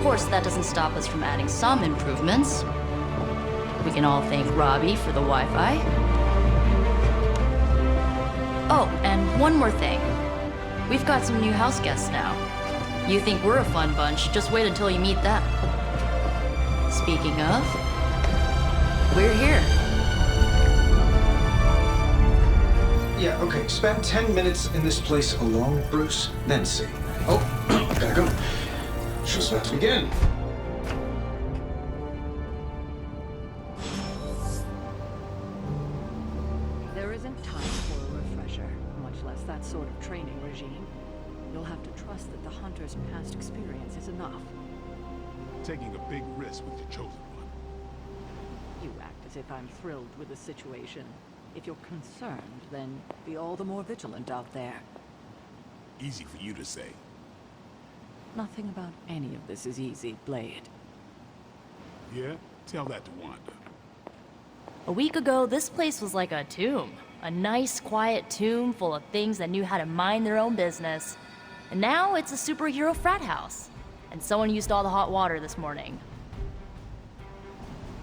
course, that doesn't stop us from adding some improvements. We can all thank Robbie for the Wi-Fi. Oh, and one more thing. We've got some new house guests now. You think we're a fun bunch, just wait until you meet them. Speaking of, we're here. Yeah, okay. Spend 10 minutes in this place alone, Bruce, then see. Oh, gotta go. Show's about to begin. There isn't time for a refresher, much less that sort of training regime. You'll have to trust that the Hunter's past experience is enough. Taking a big risk with your chosen one. You act as if I'm thrilled with the situation. If you're concerned, then be all the more vigilant out there. Easy for you to say. Nothing about any of this is easy, Blade. Yeah? Tell that to Wanda. A week ago, this place was like a tomb. A nice, quiet tomb full of things that knew how to mind their own business. And now it's a superhero frat house. And someone used all the hot water this morning.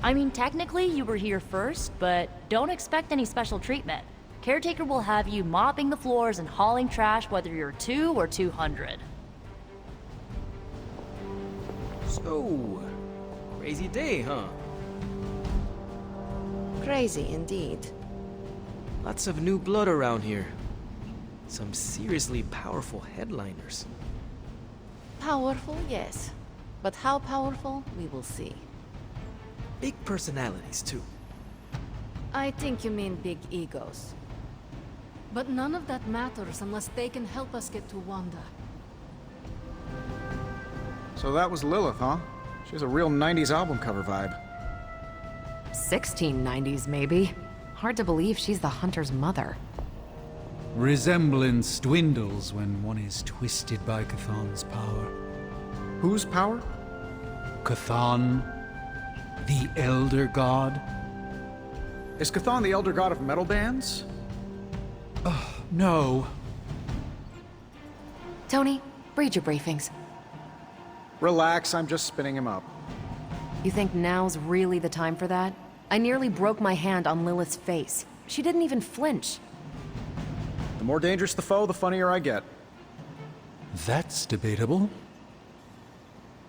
I mean, technically, you were here first, but don't expect any special treatment. Caretaker will have you mopping the floors and hauling trash whether you're 2 or 200. So, crazy day, huh? Crazy indeed. Lots of new blood around here. Some seriously powerful headliners. Powerful, yes. But how powerful, we will see. Big personalities, too. I think you mean big egos. But none of that matters unless they can help us get to Wanda. So that was Lilith, huh? She has a real 90s album cover vibe. 1690s, maybe. Hard to believe she's the Hunter's mother. Resemblance dwindles when one is twisted by Chthon's power. Whose power? Chthon, the Elder God. Is Chthon the elder god of metal bands? No. Tony, read your briefings. Relax, I'm just spinning him up. You think now's really the time for that? I nearly broke my hand on Lilith's face. She didn't even flinch. The more dangerous the foe, the funnier I get. That's debatable.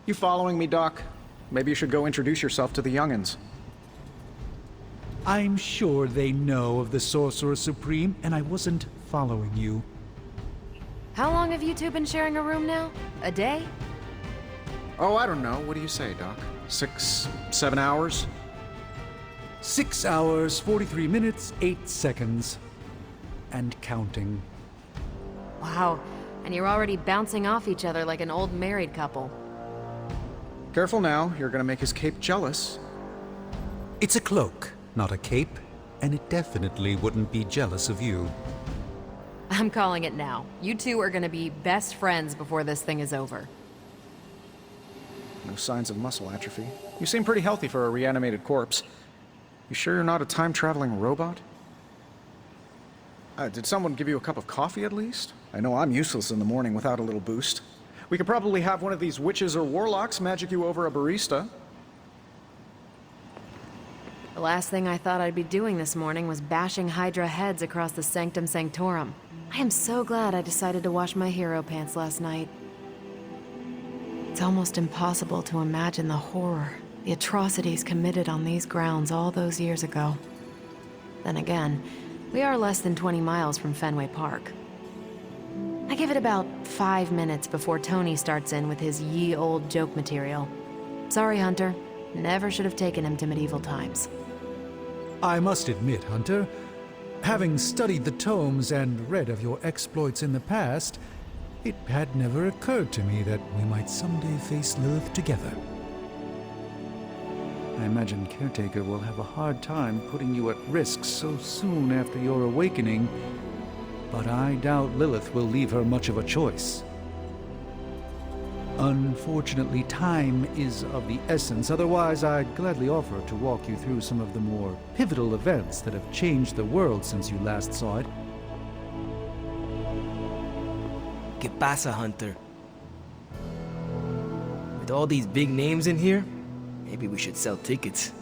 You following me, Doc? Maybe you should go introduce yourself to the young'uns. I'm sure they know of the Sorcerer Supreme, and I wasn't following you. How long have you two been sharing a room now? A day? Oh, I don't know. What do you say, Doc? 6, 7 hours? 6 hours, 43 minutes, 8 seconds. And counting. Wow, and you're already bouncing off each other like an old married couple. Careful now, you're gonna make his cape jealous. It's a cloak, not a cape, and it definitely wouldn't be jealous of you. I'm calling it now. You two are gonna be best friends before this thing is over. No signs of muscle atrophy. You seem pretty healthy for a reanimated corpse. You sure you're not a time-traveling robot? Did someone give you a cup of coffee at least? I know I'm useless in the morning without a little boost. We could probably have one of these witches or warlocks magic you over a barista. The last thing I thought I'd be doing this morning was bashing Hydra heads across the Sanctum Sanctorum. I am so glad I decided to wash my hero pants last night. It's almost impossible to imagine the horror, the atrocities committed on these grounds all those years ago. Then again, we are less than 20 miles from Fenway Park. I give it about 5 minutes before Tony starts in with his ye old joke material. Sorry, Hunter. Never should have taken him to medieval times. I must admit, Hunter, having studied the tomes and read of your exploits in the past, it had never occurred to me that we might someday face Lilith together. I imagine Caretaker will have a hard time putting you at risk so soon after your awakening, but I doubt Lilith will leave her much of a choice. Unfortunately, time is of the essence. Otherwise, I'd gladly offer to walk you through some of the more pivotal events that have changed the world since you last saw it. ¿Qué pasa, Hunter? With all these big names in here, maybe we should sell tickets.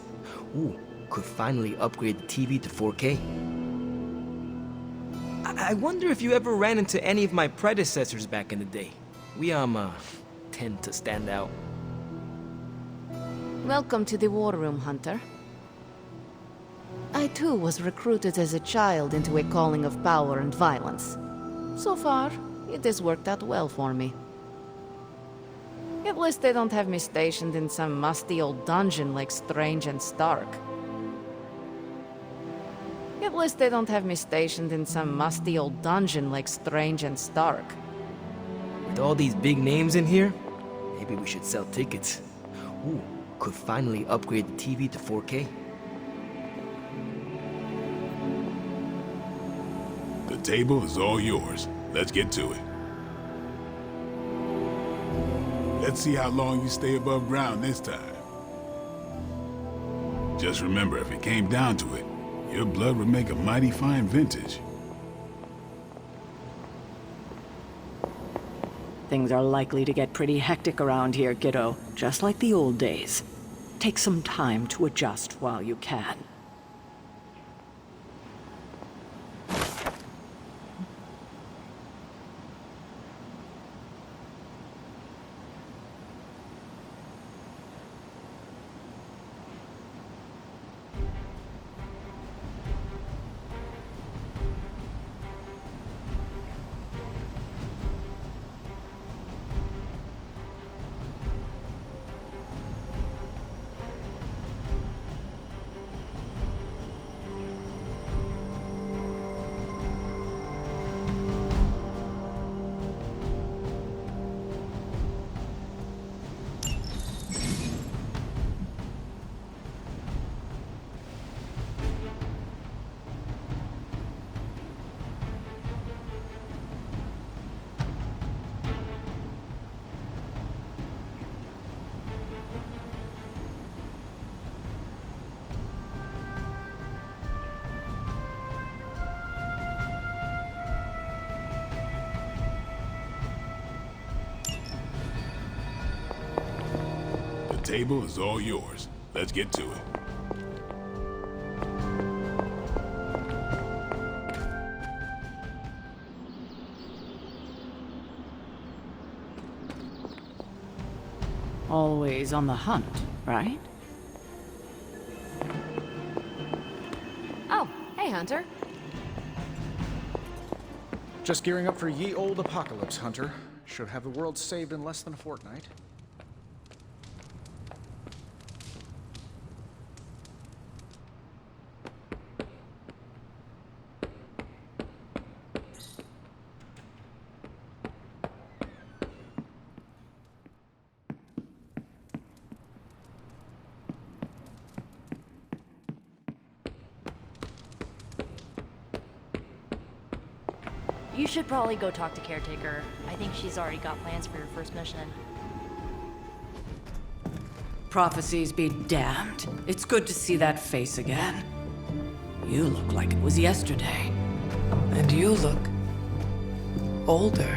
Ooh, could finally upgrade the TV to 4K. I wonder if you ever ran into any of my predecessors back in the day. We, tend to stand out. Welcome to the War Room, Hunter. I too was recruited as a child into a calling of power and violence. So far, it has worked out well for me. At least they don't have me stationed in some musty old dungeon like Strange and Stark. At least they don't have me stationed in some musty old dungeon like Strange and Stark. With all these big names in here, maybe we should sell tickets. Ooh, could finally upgrade the TV to 4K. The table is all yours. Let's get to it. Let's see how long you stay above ground this time. Just remember, if it came down to it, your blood would make a mighty fine vintage. Things are likely to get pretty hectic around here, kiddo, just like the old days. Take some time to adjust while you can. The table is all yours. Let's get to it. Always on the hunt, right? Oh, hey, Hunter. Just gearing up for ye old apocalypse, Hunter. Should have the world saved in less than a fortnight. You should probably go talk to Caretaker. I think she's already got plans for your first mission. Prophecies be damned. It's good to see that face again. You look like it was yesterday. And you look older.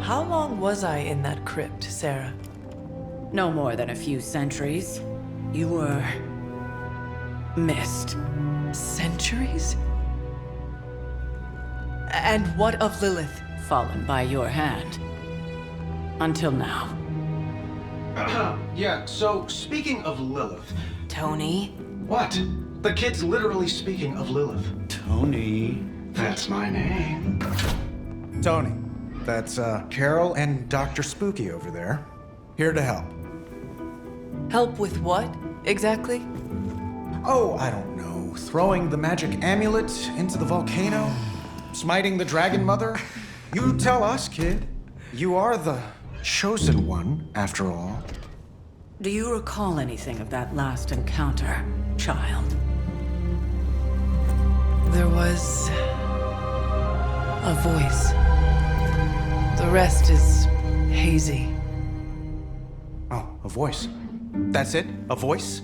How long was I in that crypt, Sarah? No more than a few centuries. You were missed. Centuries? And what of Lilith? Fallen by your hand. Until now. Yeah, so speaking of Lilith. Tony? What? The kid's literally speaking of Lilith. Tony. That's my name. Tony. That's Carol and Dr. Spooky over there. Here to help. Help with what, exactly? Oh, I don't know. Throwing the magic amulet into the volcano? Smiting the Dragon Mother? You tell us, kid. You are the chosen one, after all. Do you recall anything of that last encounter, child? There was a voice. The rest is hazy. Oh, a voice. That's it? A voice?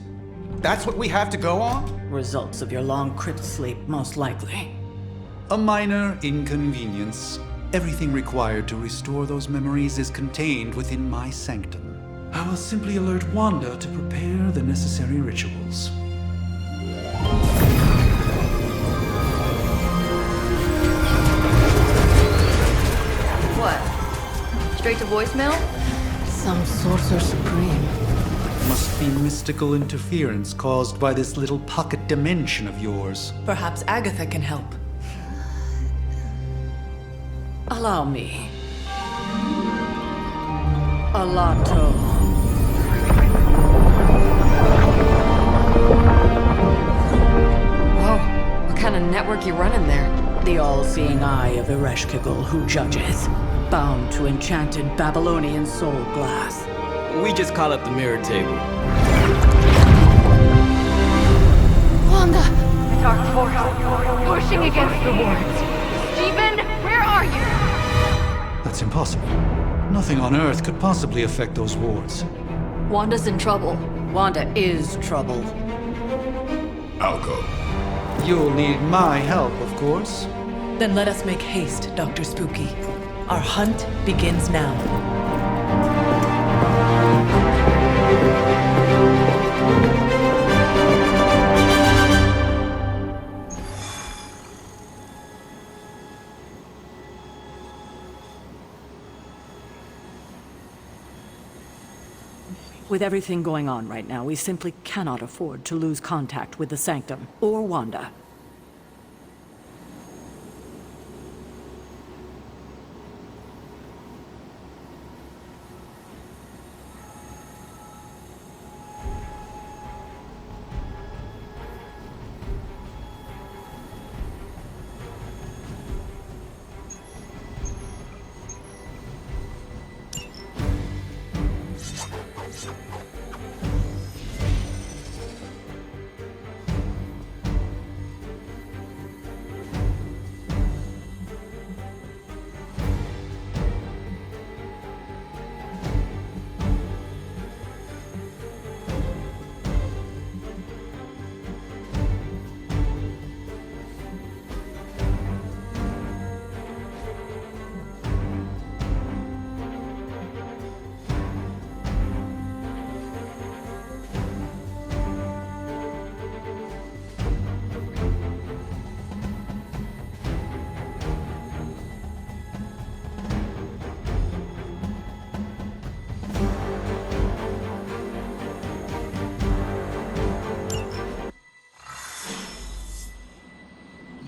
That's what we have to go on? Results of your long crypt sleep, most likely. A minor inconvenience. Everything required to restore those memories is contained within my sanctum. I will simply alert Wanda to prepare the necessary rituals. What? Straight to voicemail? Some sorcerer supreme. Must be mystical interference caused by this little pocket dimension of yours. Perhaps Agatha can help. Allow me. Alato. Whoa, what kind of network you running there? The all-seeing eye of Ereshkigal who judges. Bound to enchanted Babylonian soul glass. We just call it the mirror table. Wanda! Dark force, pushing against the wards. Stephen, where are you? That's impossible. Nothing on Earth could possibly affect those wards. Wanda's in trouble. Wanda is trouble. I'll go. You'll need my help, of course. Then let us make haste, Dr. Spooky. Our hunt begins now. With everything going on right now, we simply cannot afford to lose contact with the Sanctum or Wanda.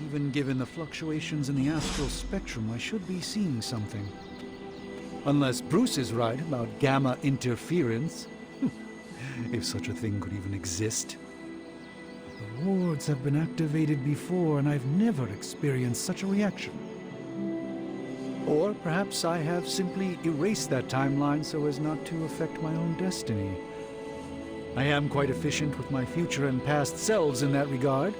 Even given the fluctuations in the astral spectrum, I should be seeing something. Unless Bruce is right about gamma interference. If such a thing could even exist. The wards have been activated before, and I've never experienced such a reaction. Or perhaps I have simply erased that timeline so as not to affect my own destiny. I am quite efficient with my future and past selves in that regard.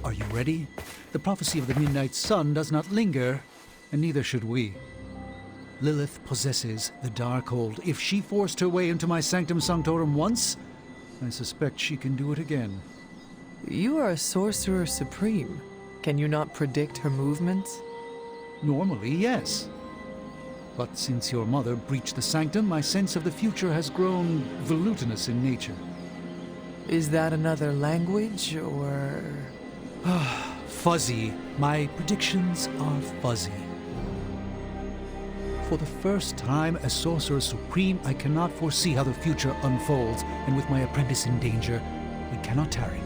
Are you ready? The prophecy of the Midnight Sun does not linger, and neither should we. Lilith possesses the Darkhold. If she forced her way into my Sanctum Sanctorum once, I suspect she can do it again. You are a sorcerer supreme. Can you not predict her movements? Normally, yes. But since your mother breached the sanctum, my sense of the future has grown volutinous in nature. Is that another language, or...? Fuzzy. My predictions are fuzzy. For the first time as Sorcerer Supreme, I cannot foresee how the future unfolds, and with my apprentice in danger, we cannot tarry.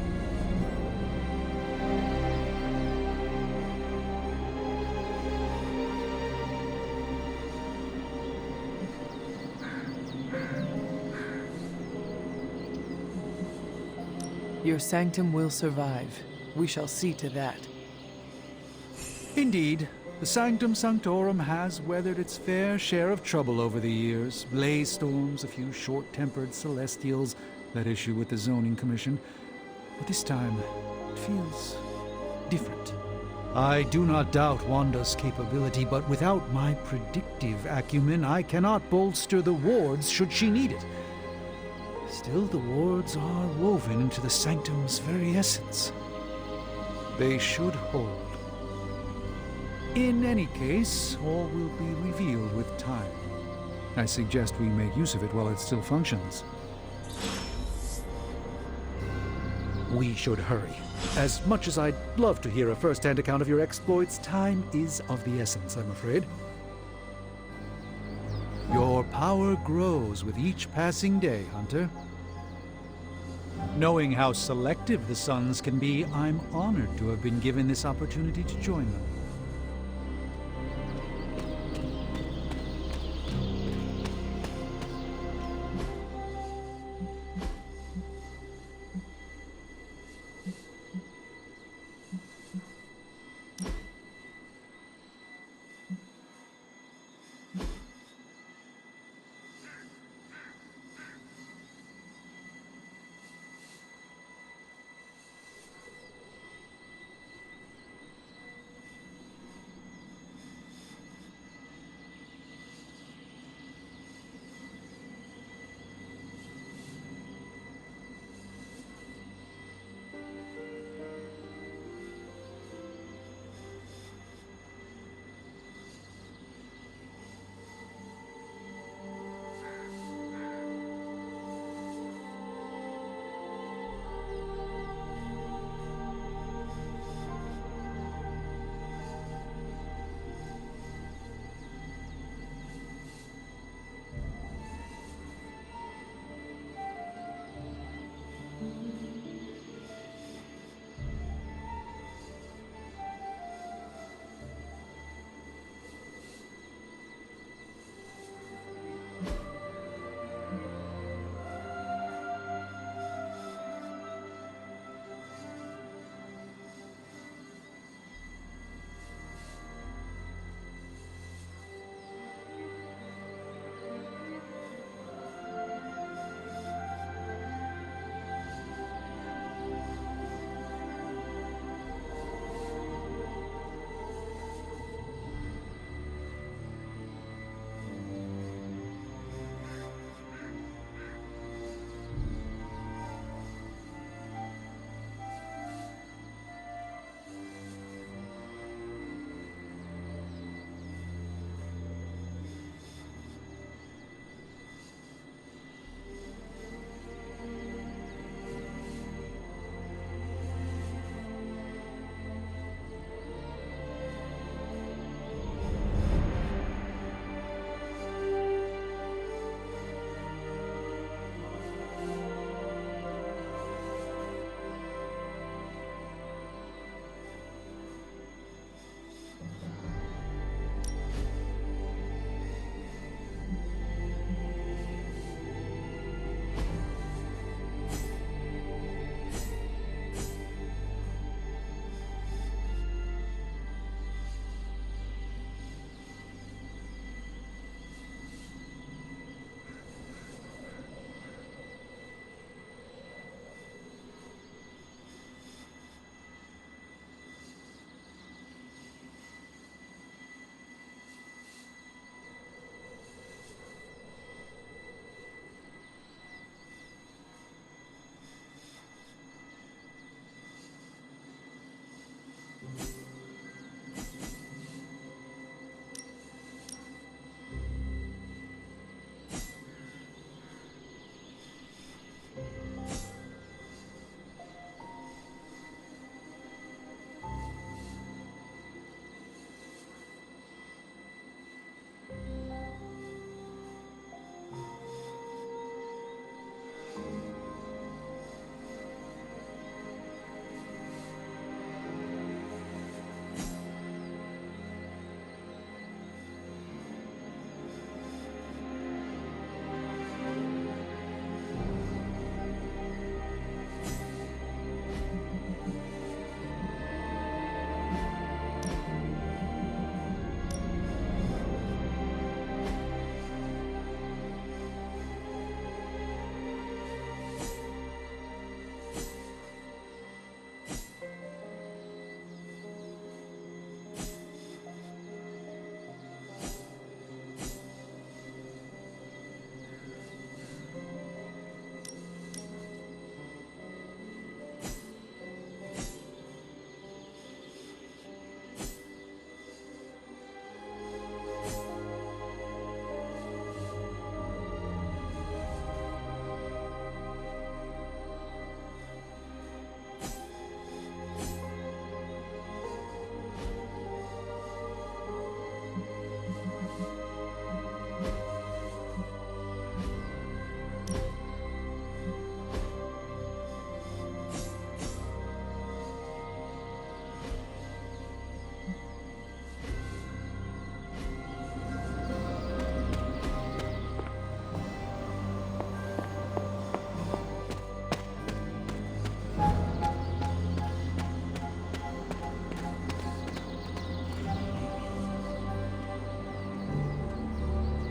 Your sanctum will survive. We shall see to that. Indeed, the Sanctum Sanctorum has weathered its fair share of trouble over the years. Blaze storms, a few short-tempered celestials that issue with the Zoning Commission. But this time, it feels different. I do not doubt Wanda's capability, but without my predictive acumen, I cannot bolster the wards should she need it. Still, the wards are woven into the sanctum's very essence. They should hold. In any case, all will be revealed with time. I suggest we make use of it while it still functions. We should hurry. As much as I'd love to hear a first-hand account of your exploits, time is of the essence, I'm afraid. Your power grows with each passing day, Hunter. Knowing how selective the Suns can be, I'm honored to have been given this opportunity to join them.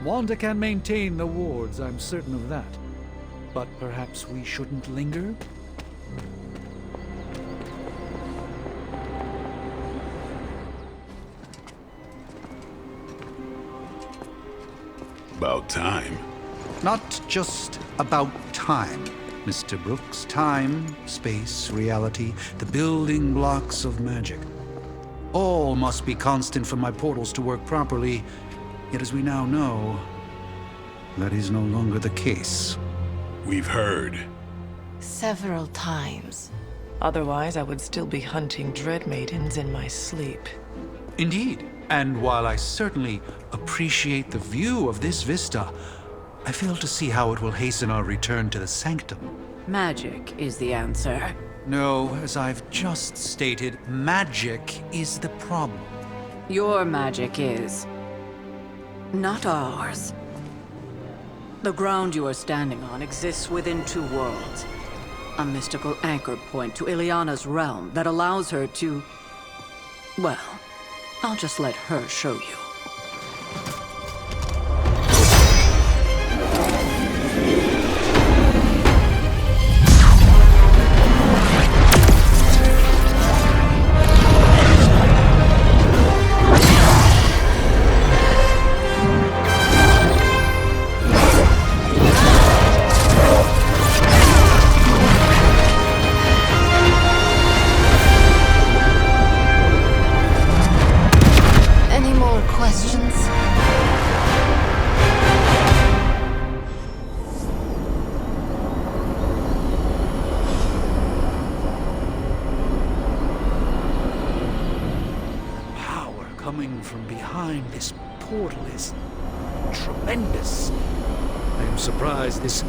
Wanda can maintain the wards, I'm certain of that. But perhaps we shouldn't linger? About time. Not just about time, Mr. Brooks. Time, space, reality, the building blocks of magic. All must be constant for my portals to work properly, yet as we now know, that is no longer the case. We've heard. Several times. Otherwise, I would still be hunting Dread Maidens in my sleep. Indeed, and while I certainly appreciate the view of this vista, I fail to see how it will hasten our return to the Sanctum. Magic is the answer. No, as I've just stated, magic is the problem. Your magic is not ours. The ground you are standing on exists within two worlds. A mystical anchor point to Ileana's realm that allows her to... Well, I'll just let her show you. Any more questions? Power coming from behind this portal is tremendous. I am surprised this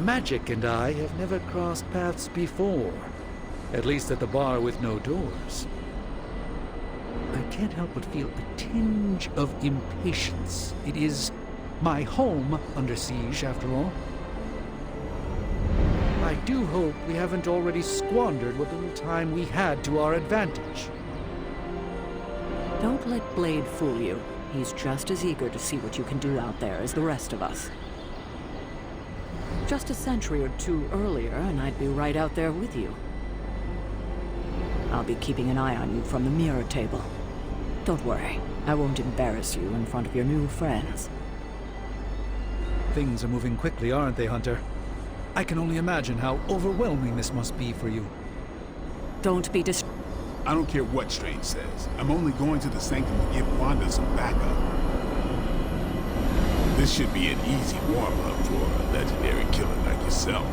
magic and I have never crossed paths before. At least at the bar with no doors. I can't help but feel a tinge of impatience. It is my home under siege, after all. I do hope we haven't already squandered what little time we had to our advantage. Don't let Blade fool you. He's just as eager to see what you can do out there as the rest of us. Just a century or two earlier, and I'd be right out there with you. I'll be keeping an eye on you from the mirror table. Don't worry, I won't embarrass you in front of your new friends. Things are moving quickly, aren't they, Hunter? I can only imagine how overwhelming this must be for you. Don't be I don't care what Strange says. I'm only going to the Sanctum to give Wanda some backup. This should be an easy warm-up for a legendary killer like yourself.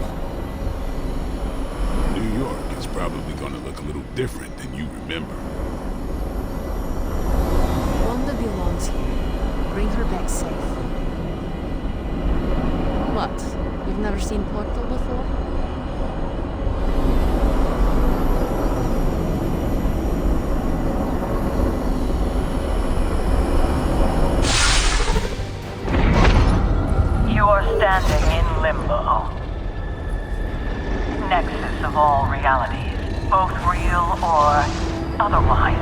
New York is probably going to look a little different than you remember. Wanda belongs here. Bring her back safe. What? You've never seen Portal before? You are standing in limbo. Nexus of all realities, both real or otherwise.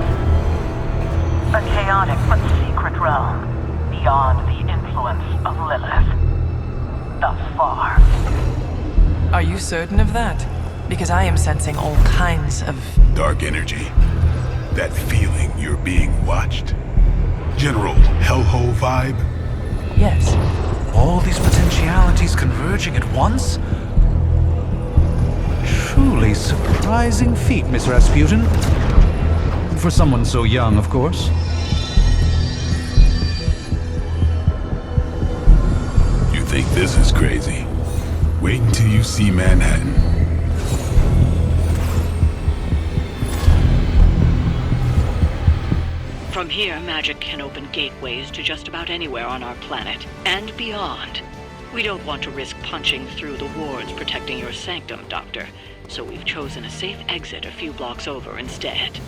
A chaotic but secret realm, beyond the influence of Lilith. Thus far. Are you certain of that? Because I am sensing all kinds of... Dark energy. That feeling you're being watched. General hellhole vibe. Yes. All these potentialities converging at once? Truly surprising feat, Miss Rasputin. For someone so young, of course. You think this is crazy? Wait until you see Manhattan. From here, magic can open gateways to just about anywhere on our planet, and beyond. We don't want to risk punching through the wards protecting your sanctum, Doctor, so we've chosen a safe exit a few blocks over instead.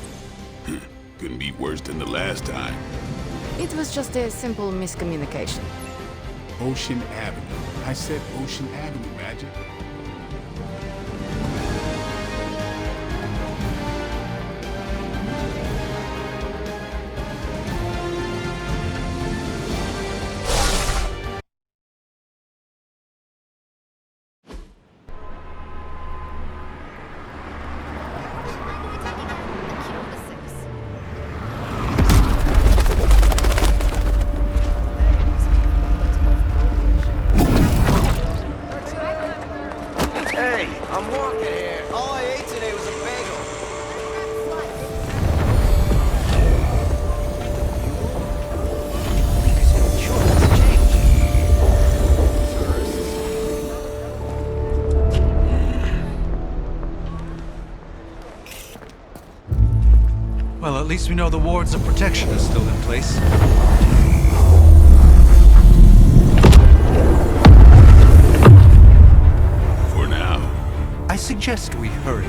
Couldn't be worse than the last time. It was just a simple miscommunication. Ocean Avenue. I said Ocean Avenue, Magic. Well, at least we know the wards of protection are still in place. For now. I suggest we hurry.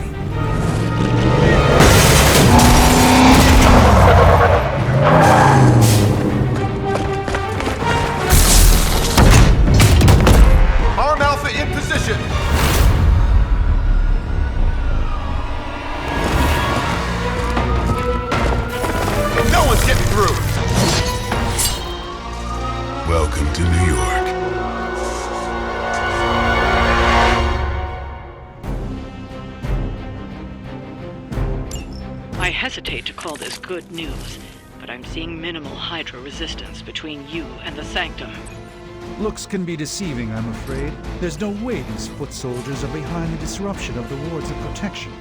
Arm Alpha in position! No one's getting through! Welcome to New York. I hesitate to call this good news, but I'm seeing minimal Hydra resistance between you and the Sanctum. Looks can be deceiving, I'm afraid. There's no way these foot soldiers are behind the disruption of the wards of protection.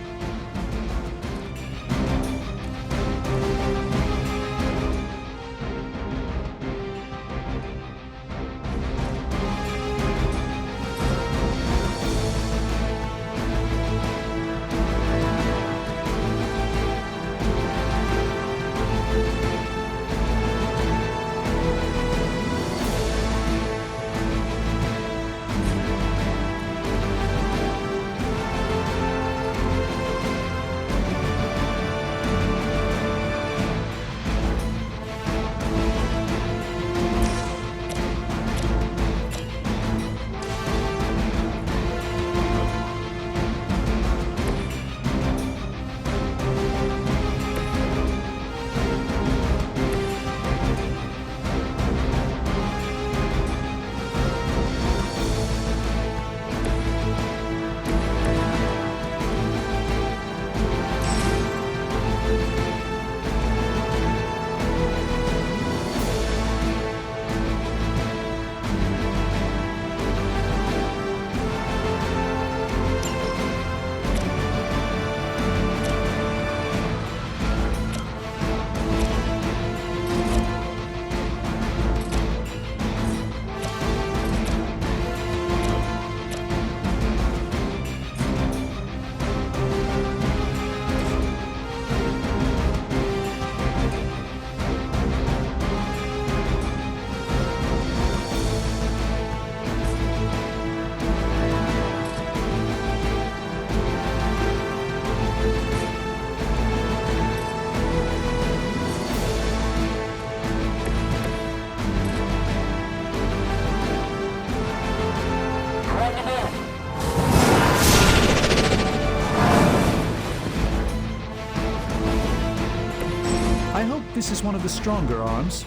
This is one of the stronger arms.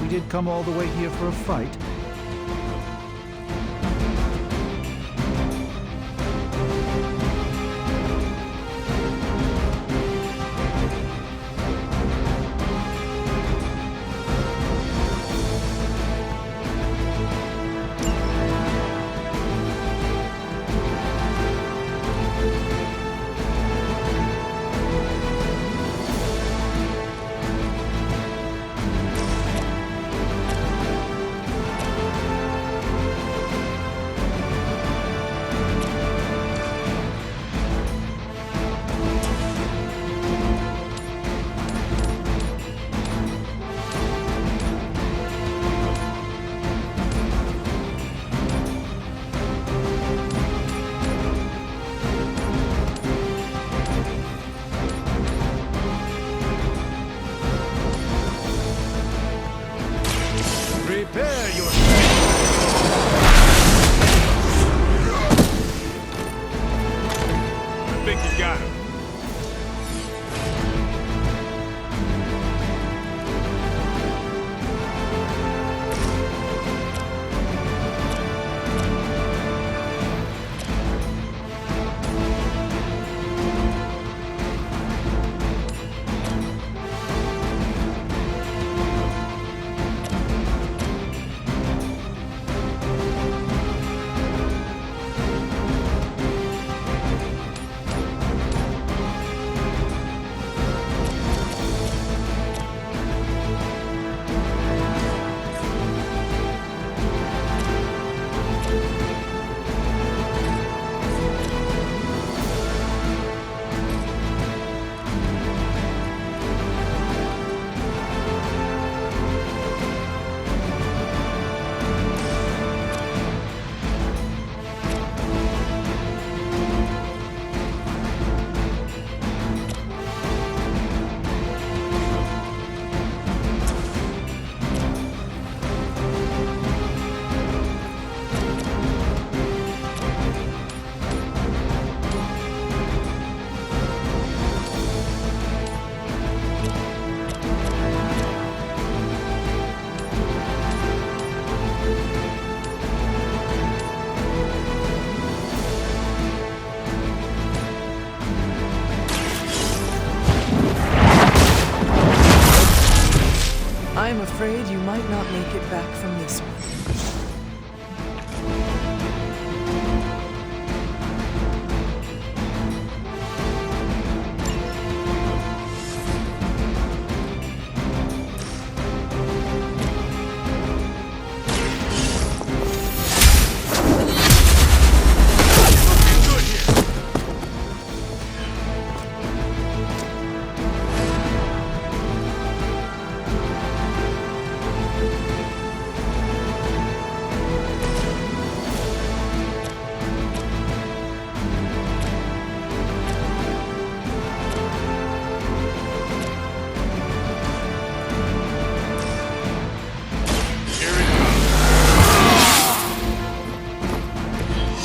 We did come all the way here for a fight. Prepare your... I think you got him. I'm afraid you might not make it back from this one.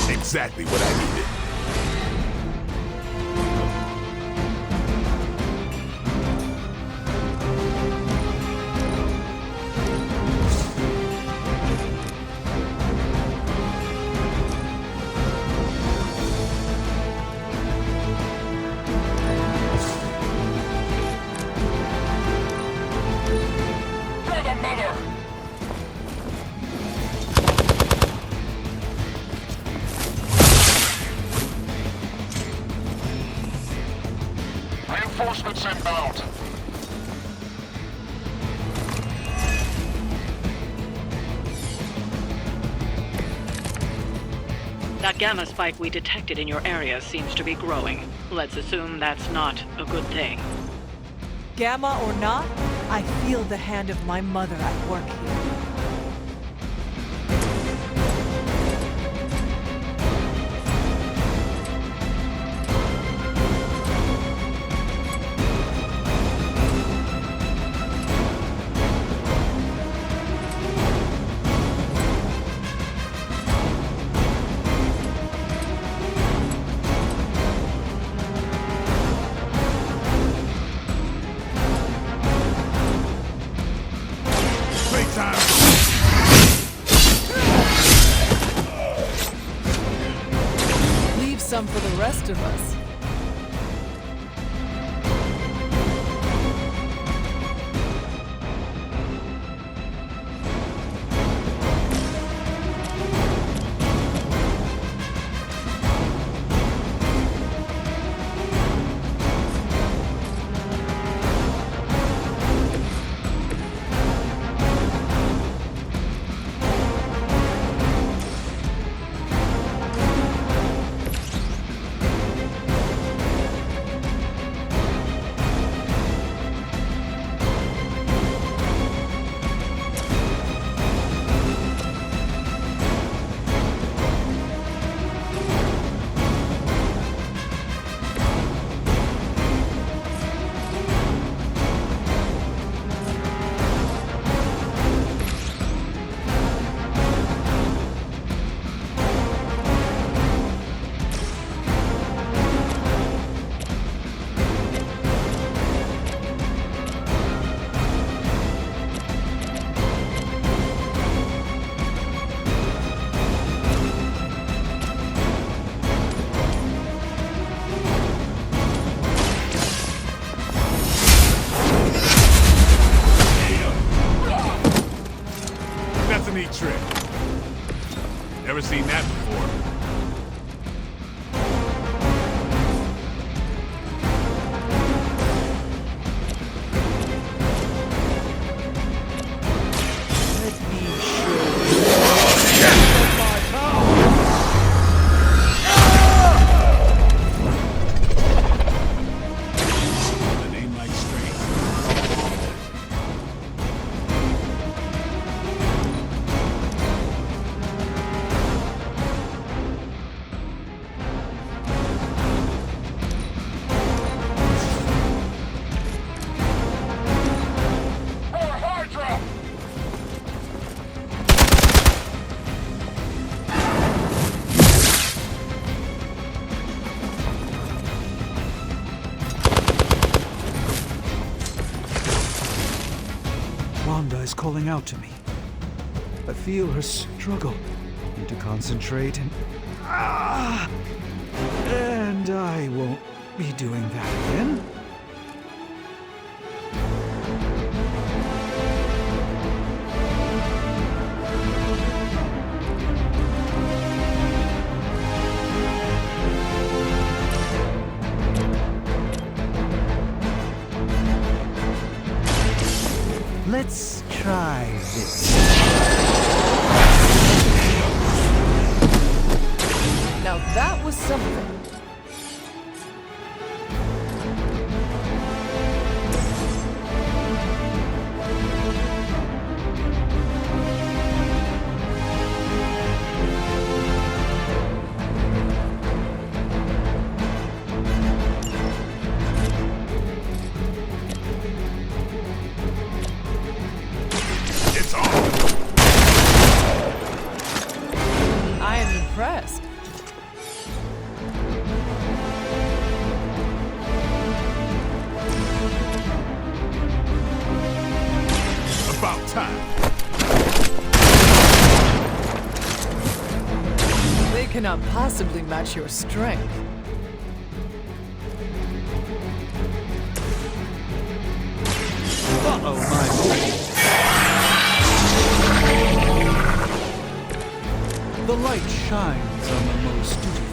Exactly what I needed. Reinforcements inbound. That gamma spike we detected in your area seems to be growing. Let's assume that's not a good thing. Gamma or not, I feel the hand of my mother at work here. Leave some for the rest of us. That's a neat trick. Never seen that before. Wanda is calling out to me. I feel her struggle. Need to concentrate and... And I won't be doing that again. Let's try this. Now that was something. I am impressed. About time. They cannot possibly match your strength. Uh-oh, my The light shines on the most dutiful.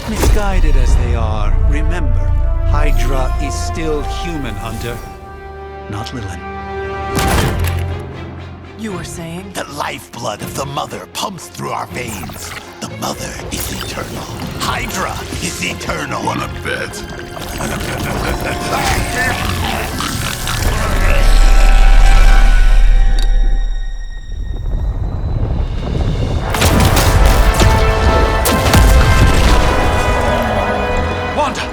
Misguided as they are, remember, Hydra is still human, Hunter. Not Lilin. You were saying? The lifeblood of the Mother pumps through our veins. The Mother is eternal. Hydra is eternal. Wanna bet? Wanda!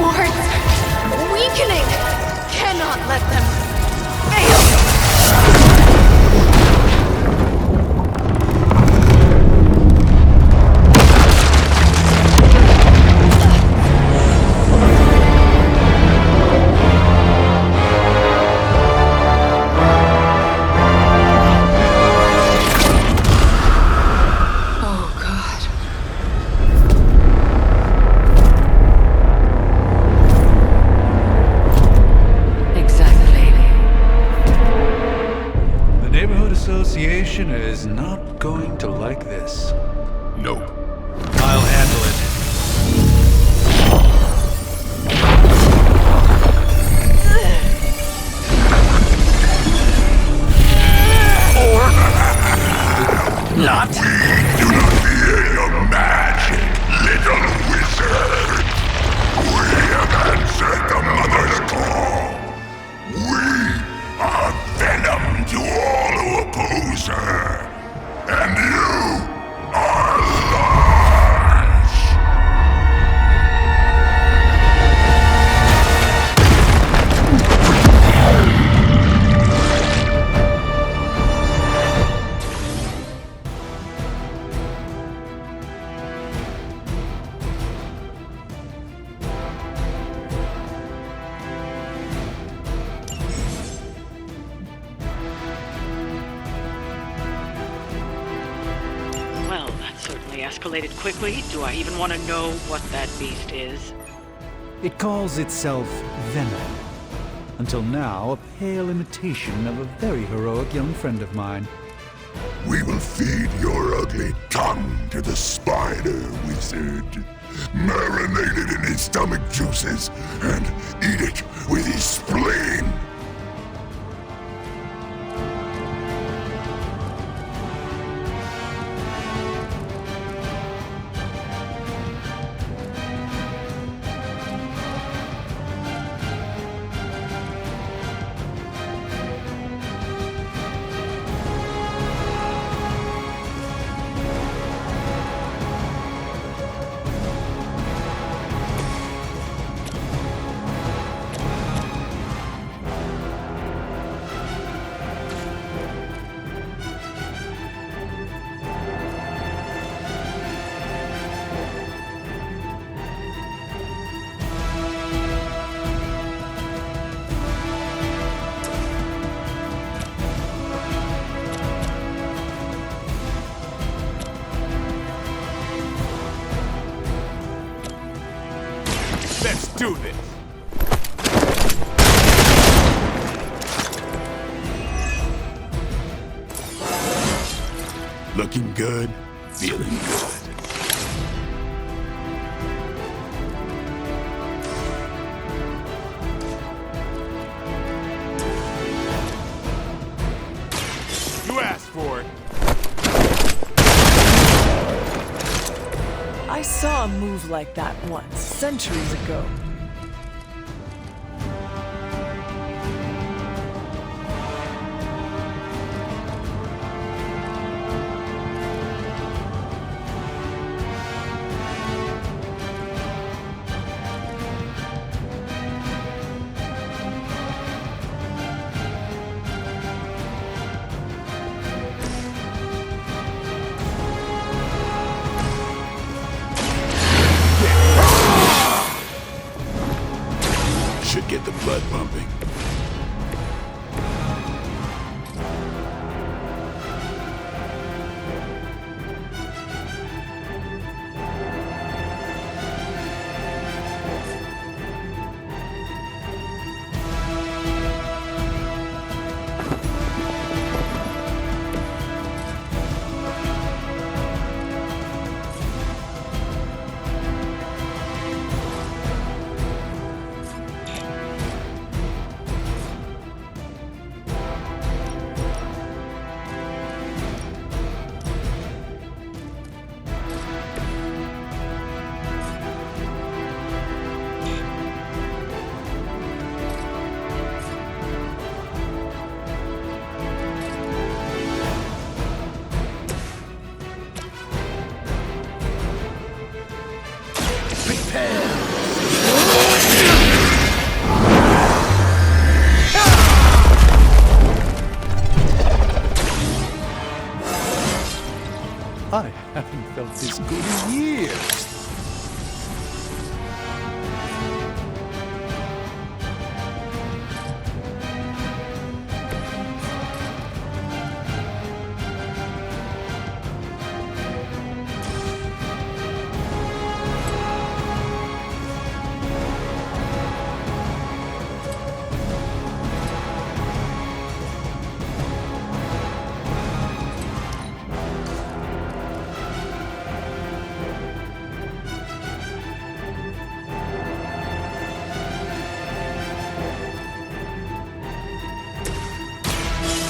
Wards! Weakening! Cannot let them fail! Association is not going to like this. Nope. I'll handle it. Not? We do not fear your magic, little wizard. We have answered the Mother's call. We are venom to all who oppose her. And you are large. Well, that certainly escalated quickly. Do I even want to know what that beast is? It calls itself Venom. Until now, a pale imitation of a very heroic young friend of mine. We will feed your ugly tongue to the spider wizard. Marinate it in his stomach juices and eat it with his spleen. Let's do this. Looking good, feeling good. You asked for it. I saw a move like that once, centuries ago. Should get the blood pumping. I haven't felt this good in years.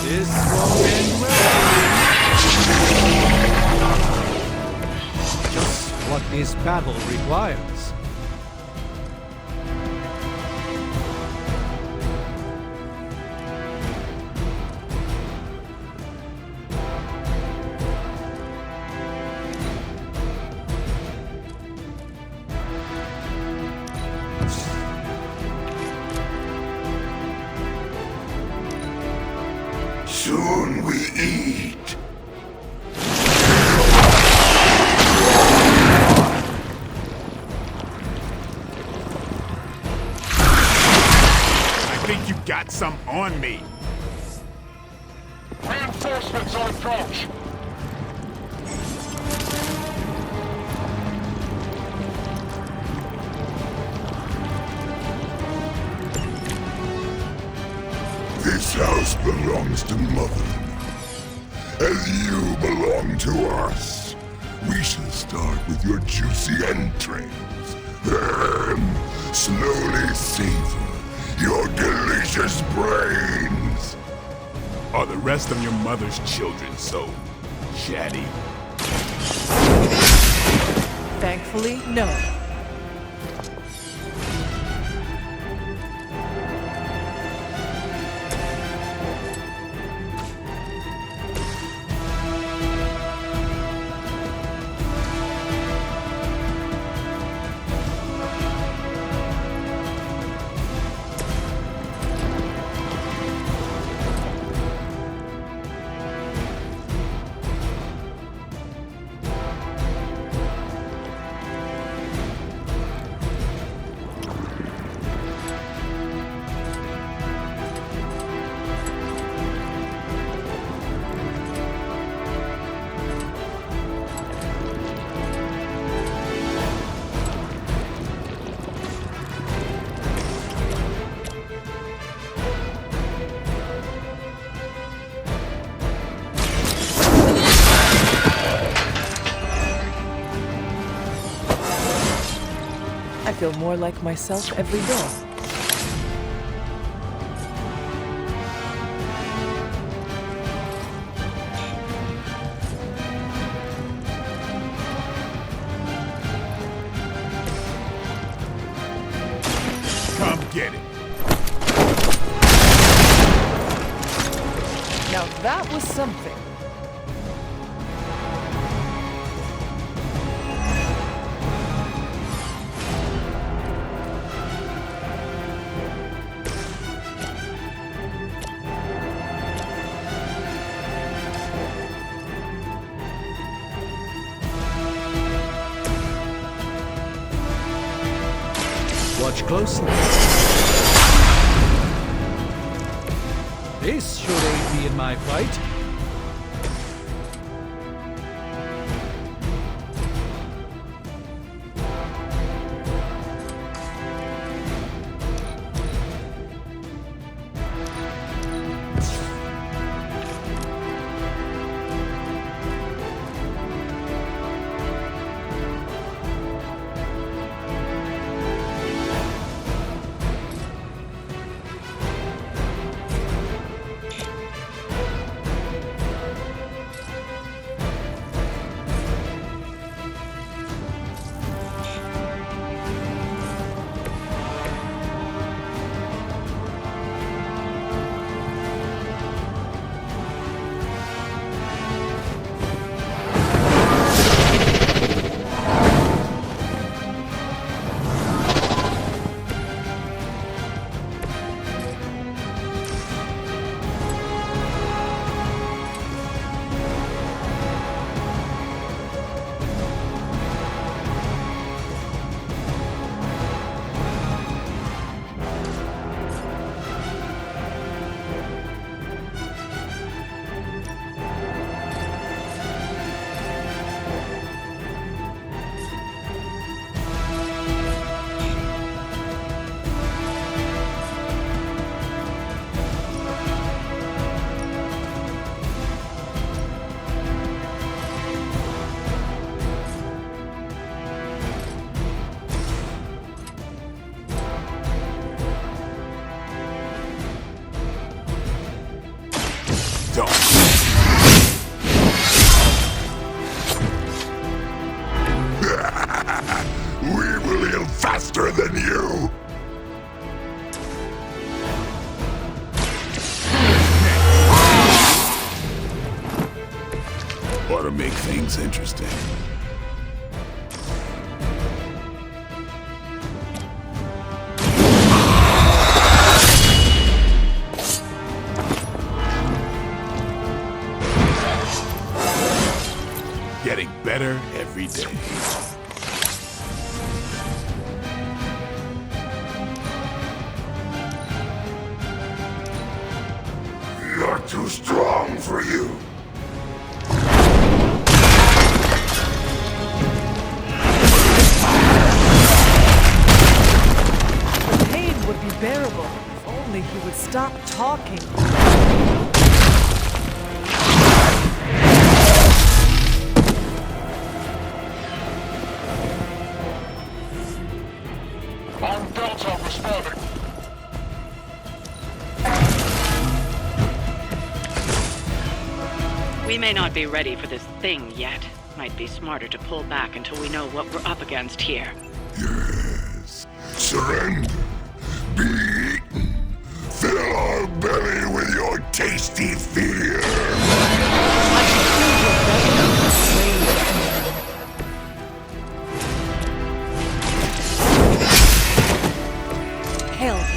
This won't end well. Just what this battle requires. Soon we eat. I think you got some on me. Reinforcements on approach. This house belongs to Mother, as you belong to us. We shall start with your juicy entrails, then slowly savor your delicious brains. Are the rest of your mother's children so chatty? Thankfully, no. I feel more like myself every day. Come get it. Now that was something. Watch closely. This should aid me in my fight. We will heal faster than you! Ought to make things interesting. Getting better every day. Not too strong for you. The pain would be bearable if only he would stop talking. I'm Delta responding. We may not be ready for this thing yet. Might be smarter to pull back until we know what we're up against here. Yes. Surrender. Be eaten. Fill our belly with your tasty fear. Hellcat.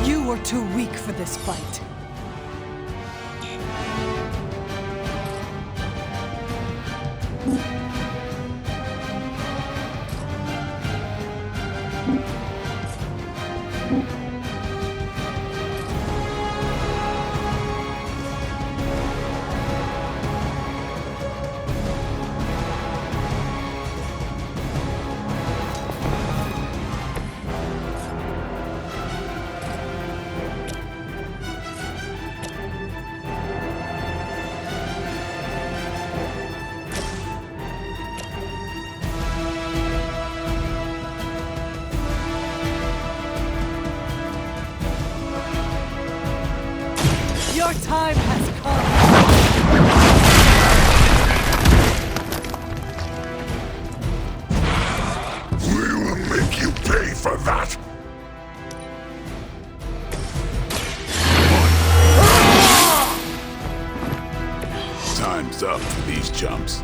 You were too weak for this fight. Time's up for these chumps.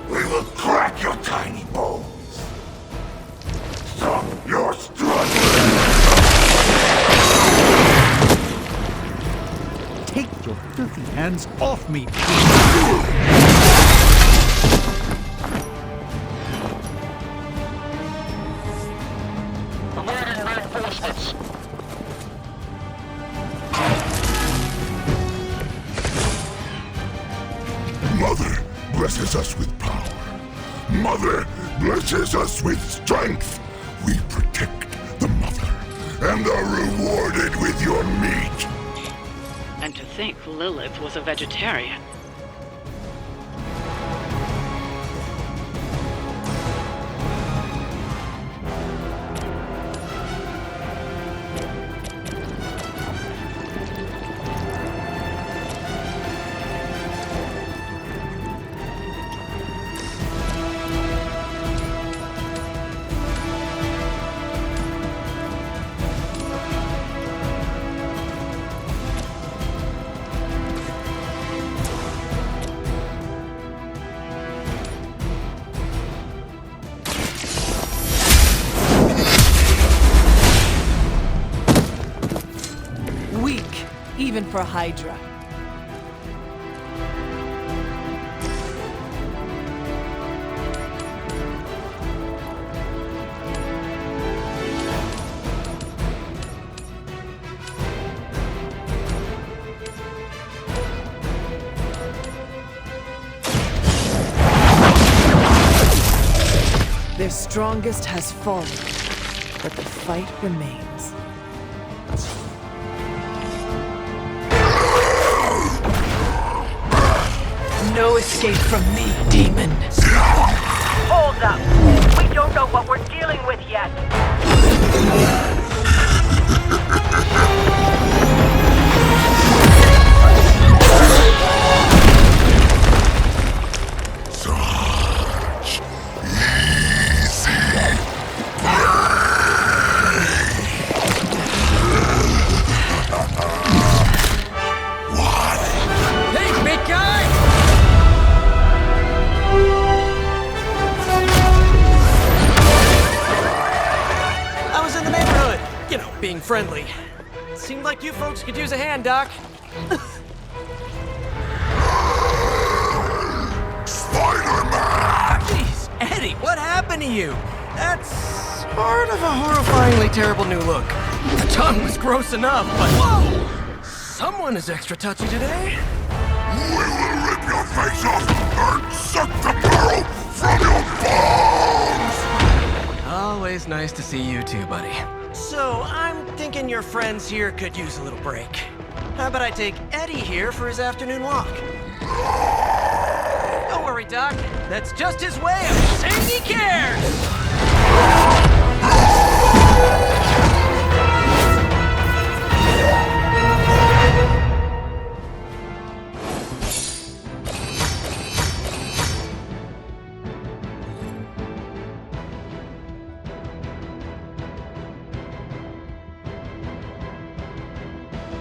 We will crack your tiny bones. Stop your struggling. Take your filthy hands off me! Mother blesses us with power. Mother blesses us with strength. We protect the mother and are rewarded with your meat. And to think Lilith was a vegetarian. Weak, even for Hydra. Their strongest has fallen, but the fight remains. No escape from me, demon. Hold up. We don't know what we're dealing with yet. Hey, big guy! I was in the neighborhood, you know, being friendly. Seemed like you folks could use a hand, Doc. Spider-Man! Jeez, Eddie, what happened to you? That's sort of a horrifyingly terrible new look. The tongue was gross enough, but whoa! Someone is extra touchy today. We will rip your face off and suck the marrow from your bones! Always nice to see you too, buddy. So, I'm thinking your friends here could use a little break. How about I take Eddie here for his afternoon walk? Don't worry, Doc. That's just his way of saying he cares!